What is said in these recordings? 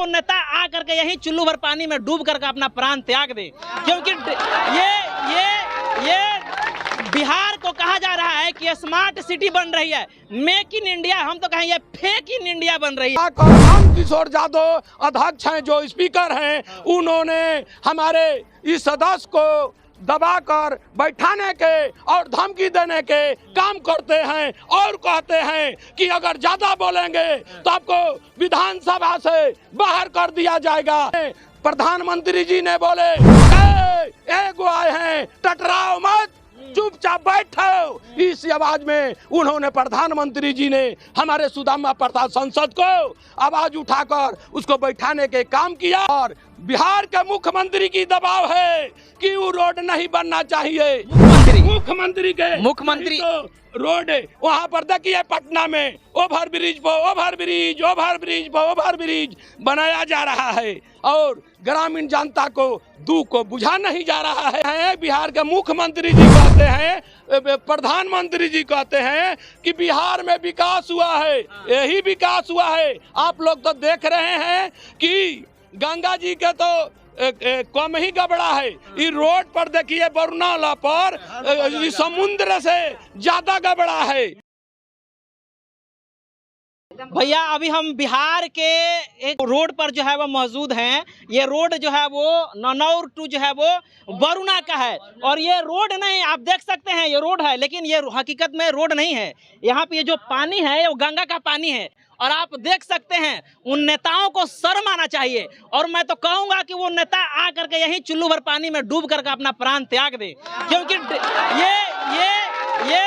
नेता आ करके यही चुल्लू भर पानी में डूब करके अपना प्राण त्याग दे, क्योंकि ये बिहार को कहा जा रहा है कि स्मार्ट सिटी बन रही है, मेक इन इंडिया, हम तो कहेंगे फेक इन इंडिया बन रही है। किशोर यादव अध्यक्ष हैं, जो स्पीकर हैं, उन्होंने हमारे इस सदस्य को दबाकर बैठाने के और धमकी देने के काम करते हैं और कहते हैं कि अगर ज्यादा बोलेंगे तो आपको विधानसभा से बाहर कर दिया जाएगा। प्रधानमंत्री जी ने बोले एगो आए हैं, टटराओ मत, चुपचाप बैठो। इस आवाज में उन्होंने प्रधानमंत्री जी ने हमारे सुदामा प्रसाद सांसद को आवाज उठाकर उसको बैठाने के काम किया। और बिहार के मुख्यमंत्री की दबाव है कि वो रोड नहीं बनना चाहिए। मुख्यमंत्री तो रोड वहाँ पर देखिए, पटना में ओवर ब्रिज बनाया जा रहा है और ग्रामीण जनता को दुख को बुझा नहीं जा रहा है। बिहार के मुख्यमंत्री जी कहते हैं, प्रधानमंत्री जी कहते हैं कि बिहार में विकास हुआ है, यही विकास हुआ है। आप लोग तो देख रहे हैं कि गंगा जी के तो कम ही गबड़ा है, इस रोड पर देखिए बरनाला पर समुद्र से ज्यादा गबड़ा है। भैया अभी हम बिहार के एक रोड पर जो है वो मौजूद हैं। ये रोड जो है वो ननौर टू जो है वो वरुणा का है और ये रोड नहीं, आप देख सकते हैं ये रोड है, लेकिन ये हकीकत में रोड नहीं है। यहाँ पे ये जो पानी है वो गंगा का पानी है और आप देख सकते हैं उन नेताओं को शर्म आना चाहिए। और मैं तो कहूँगा कि वो नेता आ करके यही चुल्लू भर पानी में डूब करके अपना प्राण त्याग दे, क्योंकि ये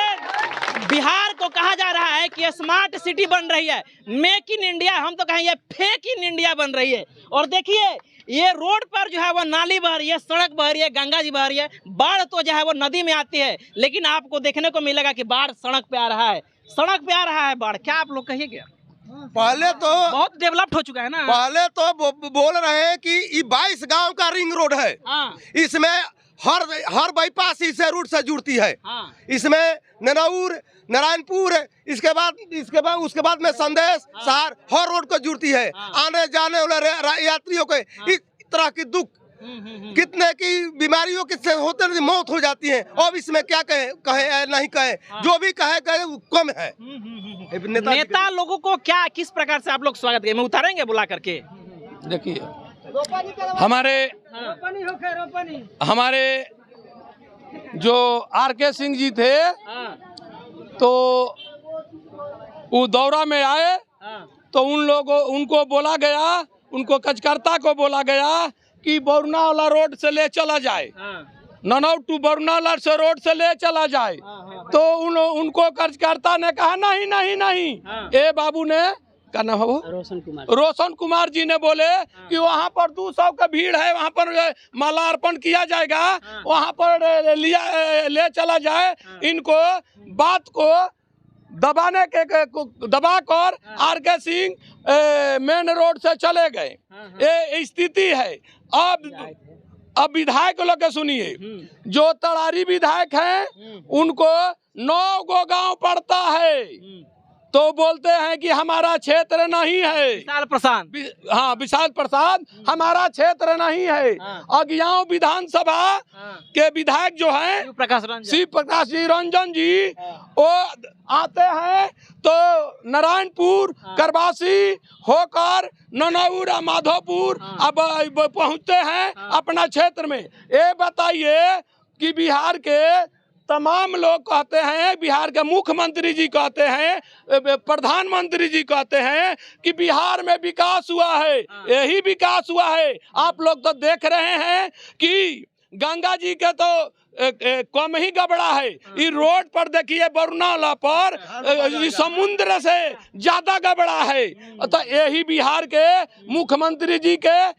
बिहार को कहा जा रहा है कि स्मार्ट सिटी बन रही है, मेक इन इंडिया, हम तो कहेंगे फेक इन इंडिया बन रही है। और देखिए ये रोड पर जो है वो नाली बह रही है, सड़क बह रही है, गंगा जी बह रही है। बाढ़ तो जो है वो नदी में आती है, लेकिन आपको देखने को मिलेगा कि बाढ़ सड़क पे आ रहा है, बाढ़। क्या आप लोग कहिएगा? पहले तो बहुत डेवलप्ड हो चुका है ना। पहले तो बोल रहे हैं कि ये 22 गांव का रिंग रोड है। इसमें हर बाईपास इस रूट से जुड़ती है। इसमें ननौर, नारायणपुर, उसके बाद में संदेश शहर हर रोड को जुड़ती है। आने जाने वाले यात्रियों को इस तरह की दुख, कितने की बीमारियों किससे होते मौत हो जाती है। अब इसमें क्या कहे नहीं कहे, जो भी कहे कम है। नेता लोगों को क्या किस प्रकार से आप लोग स्वागत करें, उतारेंगे बुला करके? देखिए हमारे जो आर.के. सिंह जी थे तो वो दौरा में आए तो उनको बोला गया, उनको कार्यकर्ता को बोला गया कि बरनाला रोड से ले चला जाए, ननौर टू बरनाला से रोड से ले चला जाए। तो उनको कार्यकर्ता ने कहा नहीं। ए बाबू ने क्या नाम है वो, रोशन कुमार जी ने बोले कि वहाँ पर 200 का भीड़ है, वहाँ पर माला अर्पण किया जाएगा, वहाँ पर ले चला जाए। इनको बात को दबाकर आर.के. सिंह मेन रोड से चले गए। ये स्थिति है। अब विधायक लोग के सुनिए, जो तड़ारी विधायक हैं उनको 9 गो गांव पड़ता है, तो बोलते हैं कि हमारा क्षेत्र नहीं है। विशाल प्रसाद हमारा क्षेत्र नहीं है। अगियाव विधानसभा के विधायक जो हैं शिव प्रकाश जी रंजन जी, वो आते हैं तो नारायणपुर करवासी होकर ननौर माधोपुर अब पहुँचते हैं अपना क्षेत्र में। ये बताइए कि बिहार के तमाम लोग कहते हैं, बिहार के मुख्यमंत्री जी कहते हैं, प्रधानमंत्री जी कहते हैं कि बिहार में विकास हुआ है, यही विकास हुआ है। आप लोग तो देख रहे हैं कि गंगा जी के तो कम ही गबड़ा है, इस रोड पर देखिए बरनाला पर समुद्र से ज्यादा गबड़ा है। तो यही बिहार के मुख्यमंत्री जी के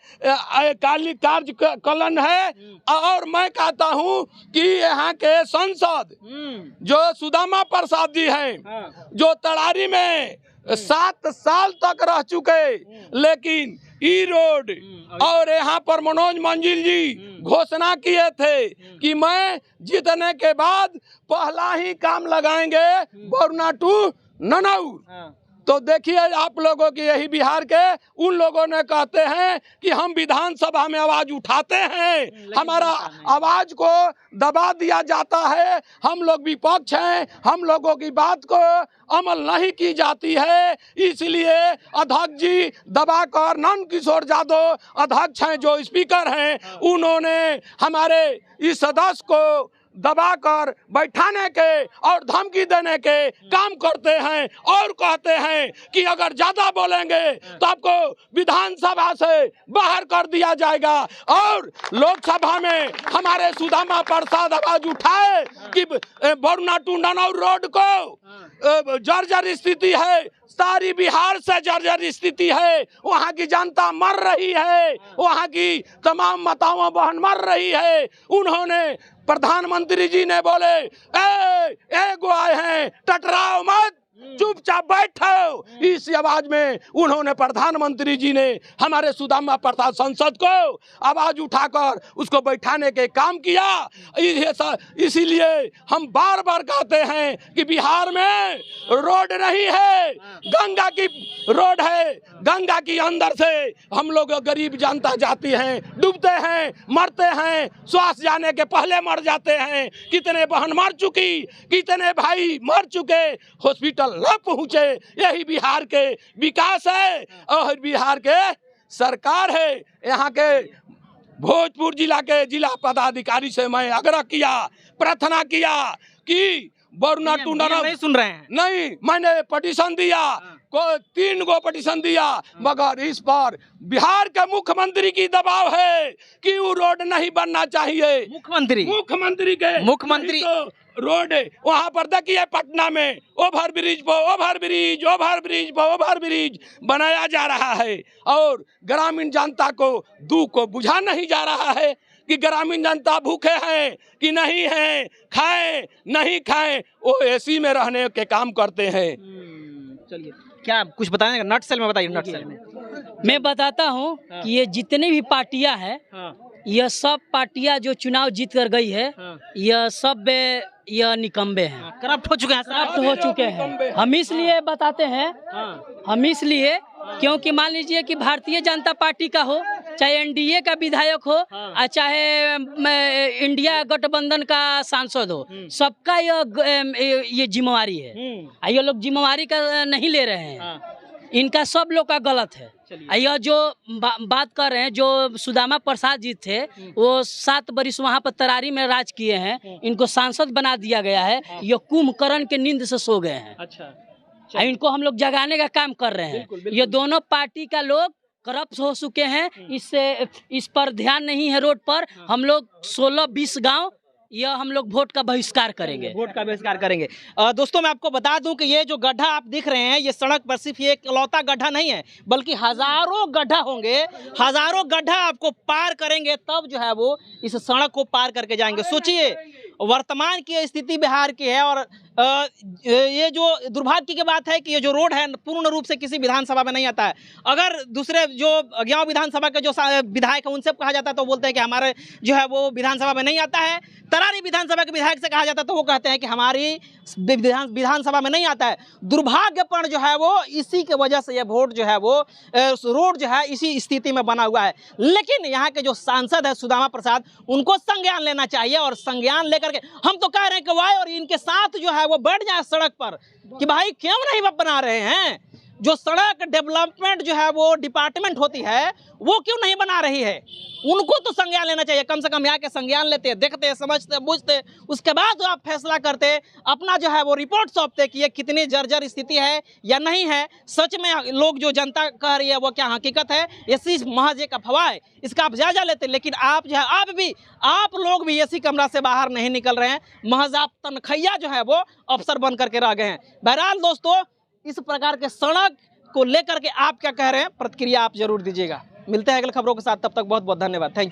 कार्यकलन है। और मैं कहता हूं कि यहाँ के सांसद जो सुदामा प्रसाद जी हैं, जो तड़ारी में 7 साल तक रह चुके, लेकिन ई रोड और यहाँ पर मनोज मंजिल जी घोषणा किए थे कि मैं जीतने के बाद पहला ही काम लगाएंगे वरुणा टू ननौर। तो देखिए आप लोगों की यही बिहार के उन लोगों ने कहते हैं कि हम विधानसभा में आवाज उठाते हैं, हमारा आवाज को दबा दिया जाता है, हम लोग विपक्ष हैं, हम लोगों की बात को अमल नहीं की जाती है, इसलिए अध्यक्ष जी दबाकर नंद किशोर यादव अध्यक्ष हैं जो स्पीकर हैं, उन्होंने हमारे इस सदस्य को दबाकर बैठाने के और धमकी देने के काम करते हैं और कहते हैं कि अगर ज्यादा बोलेंगे तो आपको विधानसभा से बाहर कर दिया जाएगा। और लोकसभा में हमारे सुदामा प्रसाद आवाज उठाए कि बरुणा टू ननौर रोड को जर्जर स्थिति है, सारी बिहार से जर्जर स्थिति है, वहाँ की जनता मर रही है, वहाँ की तमाम माताओं बहन मर रही है। उन्होंने प्रधानमंत्री जी ने बोले एगो आए हैं, टटराओ मत, चुपचाप बैठो। इस आवाज में उन्होंने प्रधानमंत्री जी ने हमारे सुदामा प्रसाद सांसद को आवाज उठाकर उसको बैठाने के काम किया। इसीलिए हम बार बार कहते हैं कि बिहार में रोड नहीं है, गंगा की रोड है, गंगा की अंदर से हम लोग गरीब जनता जाती हैं, डूबते हैं, मरते हैं, श्वास जाने के पहले मर जाते हैं। कितने बहन मर चुकी, कितने भाई मर चुके, हॉस्पिटल न पहुंचे। यही बिहार के विकास है और बिहार के सरकार है। यहाँ के भोजपुर जिला के जिला पदाधिकारी से मैं आग्रह किया, प्रार्थना किया कि बरुणा टू ननौर नहीं सुन रहे हैं, नहीं, मैंने पटिशन दिया, 3 गो पटिशन दिया, मगर इस पर बिहार के मुख्यमंत्री की दबाव है कि वो रोड नहीं बनना चाहिए। मुख्यमंत्री तो रोड वहाँ पर देखिए पटना में ओवर ब्रिज बनाया जा रहा है और ग्रामीण जनता को दुख को बुझा नहीं जा रहा है कि ग्रामीण जनता भूखे हैं कि नहीं हैं, खाएं नहीं खाएं, वो एसी में रहने के काम करते हैं। चलिए क्या कुछ बताएंगे नटसेल में, बताइए नटसेल में। मैं बताता हूँ कि ये जितने भी पार्टियां हैं, यह सब पार्टियां जो चुनाव जीत कर गई है, यह सब यह निकम्बे हैं, करप्ट हो चुके हैं, हम इसलिए बताते हैं, हम इसलिए क्योंकि मान लीजिए कि भारतीय जनता पार्टी का हो, चाहे एनडीए का विधायक हो, चाहे इंडिया गठबंधन का सांसद हो, सबका ये जिम्मेवारी है। ये लोग जिम्मेवारी का नहीं ले रहे हैं, इनका सब लोग का गलत है। यह जो बात कर रहे हैं, जो सुदामा प्रसाद जी थे, वो 7 बरिस वहाँ पर तरारी में राज किए हैं, इनको सांसद बना दिया गया है, ये कुंभकर्ण के नींद से सो गए हैं। अच्छा, इनको हम लोग जगाने का काम कर रहे हैं। ये दोनों पार्टी का लोग करप्ट हो चुके हैं, इस पर ध्यान नहीं है। रोड पर हम लोग 16-20 गांव यह हम लोग वोट का बहिष्कार करेंगे। दोस्तों मैं आपको बता दूं कि ये जो गड्ढा आप दिख रहे हैं, ये सड़क पर सिर्फ ये इकलौता गड्ढा नहीं है, बल्कि हजारों गड्ढा होंगे। हजारों गड्ढा आपको पार करेंगे तब जो है वो इस सड़क को पार करके जाएंगे। सोचिए वर्तमान की स्थिति बिहार की है, और ये जो दुर्भाग्य की बात है कि ये जो रोड है पूर्ण रूप से किसी विधानसभा में नहीं आता है। अगर दूसरे जो अज्ञाव विधानसभा के जो विधायक है उनसे कहा जाता है तो बोलते हैं कि हमारे जो है वो विधानसभा में नहीं आता है। तरारी विधानसभा के विधायक से कहा जाता है तो वो कहते हैं कि हमारी विधानसभा में नहीं आता है। दुर्भाग्यपूर्ण जो है वो इसी के वजह से ये वोट जो है वो रोड जो है इसी स्थिति में बना हुआ है। लेकिन यहाँ के जो सांसद है सुदामा प्रसाद, उनको संज्ञान लेना चाहिए, और संज्ञान लेकर के हम तो कह रहे हैं कि वाई और इनके साथ जो है वो बैठ जाए सड़क पर कि भाई क्यों नहीं बना रहे हैं। जो सड़क डेवलपमेंट जो है वो डिपार्टमेंट होती है वो क्यों नहीं बना रही है, उनको तो संज्ञान लेना चाहिए। कम से कम यहाँ के संज्ञान लेते, देखते, समझते, बुझते, उसके बाद आप फैसला करते, अपना जो है वो रिपोर्ट सौंपते कि ये कितनी जर्जर स्थिति है या नहीं है। सच में लोग जो जनता कह रही है वो क्या हकीकत है, ये सिर्फ महज एक अफवाह है, इसका आप जायजा लेते। लेकिन आप जो है आप लोग भी एसी कमरा से बाहर नहीं निकल रहे हैं, महज आप तनखैया जो है वो अफसर बन करके रह गए हैं। बहरहाल दोस्तों, इस प्रकार के सड़क को लेकर के आप क्या कह रहे हैं, प्रतिक्रिया आप जरूर दीजिएगा। मिलते हैं अगले खबरों के साथ, तब तक बहुत बहुत धन्यवाद। Thank you.